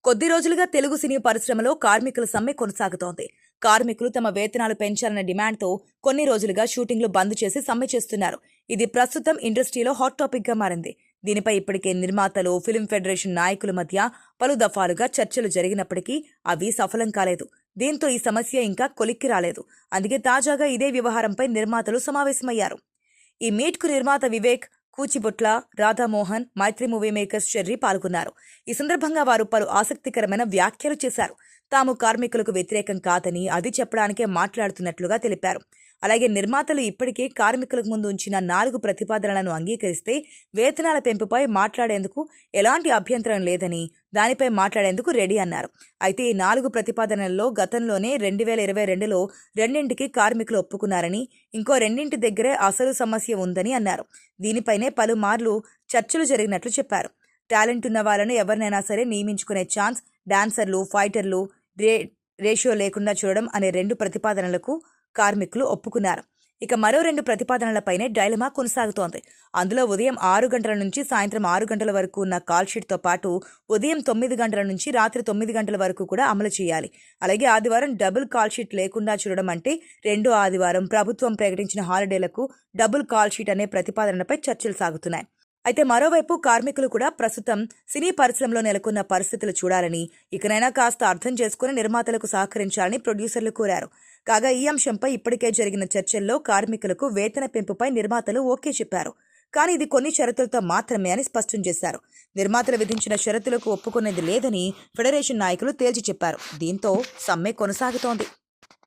కొద్ది రోజులుగా తెలుగు సినీ పరిశ్రమలో కార్మికుల సమ్మె కొనసాగుతోంది. కార్మికులు తమ వేతనాలు పెంచాలన్న డిమాండ్తో కొన్ని రోజులుగా షూటింగ్లు బంద్ చేసి సమ్మె చేస్తున్నారు. ఇది ప్రస్తుతం ఇండస్ట్రీలో హాట్ టాపిక్ గా మారింది. దీనిపై ఇప్పటికే నిర్మాతలు, ఫిల్మ్ ఫెడరేషన్ నాయకుల మధ్య పలు దఫాలుగా చర్చలు జరిగినప్పటికీ అవి సఫలం కాలేదు. దీంతో ఈ సమస్య ఇంకా కొలిక్కి రాలేదు. అందుకే తాజాగా ఇదే వ్యవహారంపై నిర్మాతలు సమావేశమయ్యారు. ఈ మీట్కు నిర్మాత వివేక్, కూచిబుట్ల, రాధామోహన్, మైత్రి మూవీ మేకర్స్ చెర్రీ పాల్గొన్నారు. ఈ సందర్భంగా వారు పలు ఆసక్తికరమైన వ్యాఖ్యలు చేశారు. తాము కార్మికులకు వ్యతిరేకం కాదని, అది చెప్పడానికే మాట్లాడుతున్నట్లుగా తెలిపారు. అలాగే నిర్మాతలు ఇప్పటికే కార్మికులకు ముందు ఉంచిన 4 ప్రతిపాదనలను అంగీకరిస్తే వేతనాల పెంపుపై మాట్లాడేందుకు ఎలాంటి అభ్యంతరం లేదని, దానిపై మాట్లాడేందుకు రెడీ అన్నారు. అయితే ఈ 4 ప్రతిపాదనల్లో గతంలోనే 2022లో రెండింటికి కార్మికులు ఒప్పుకున్నారని, ఇంకో రెండింటి దగ్గరే అసలు సమస్య ఉందని అన్నారు. దీనిపైనే పలుమార్లు చర్చలు జరిగినట్లు చెప్పారు. టాలెంట్ ఉన్న వాళ్ళను ఎవరినైనా సరే నియమించుకునే ఛాన్స్, డాన్సర్లు, ఫైటర్లు రేషియో లేకుండా చూడడం అనే 2 ప్రతిపాదనలకు కార్మికులు ఒప్పుకున్నారు. ఇక మరో 2 ప్రతిపాదనలపైనే డైలమా కొనసాగుతోంది. అందులో ఉదయం 6 గంటల నుంచి సాయంత్రం 6 గంటల వరకు ఉన్న కాల్ షీట్తో పాటు ఉదయం 9 గంటల నుంచి రాత్రి 9 గంటల వరకు కూడా అమలు చేయాలి. అలాగే ఆదివారం డబుల్ కాల్ షీట్ లేకుండా చూడడం, అంటే 2 ఆదివారం ప్రభుత్వం ప్రకటించిన హాలిడేలకు డబుల్ కాల్ షీట్ అనే ప్రతిపాదనపై చర్చలు సాగుతున్నాయి. అయితే మరోవైపు కార్మికులు కూడా ప్రస్తుతం సినీ పరిశ్రమలో నెలకొన్న పరిస్థితులు చూడాలని, ఇకనైనా కాస్త అర్థం చేసుకుని నిర్మాతలకు సహకరించాలని ప్రొడ్యూసర్లు కోరారు. కాగా ఈ అంశంపై ఇప్పటికే జరిగిన చర్చల్లో కార్మికులకు వేతన పెంపుపై నిర్మాతలు ఓకే చెప్పారు. కానీ ఇది కొన్ని షరతులతో మాత్రమే అని స్పష్టం చేశారు. నిర్మాతలు విధించిన షరతులకు ఒప్పుకునేది లేదని ఫెడరేషన్ నాయకులు తేల్చి చెప్పారు. దీంతో సమ్మె కొనసాగుతోంది.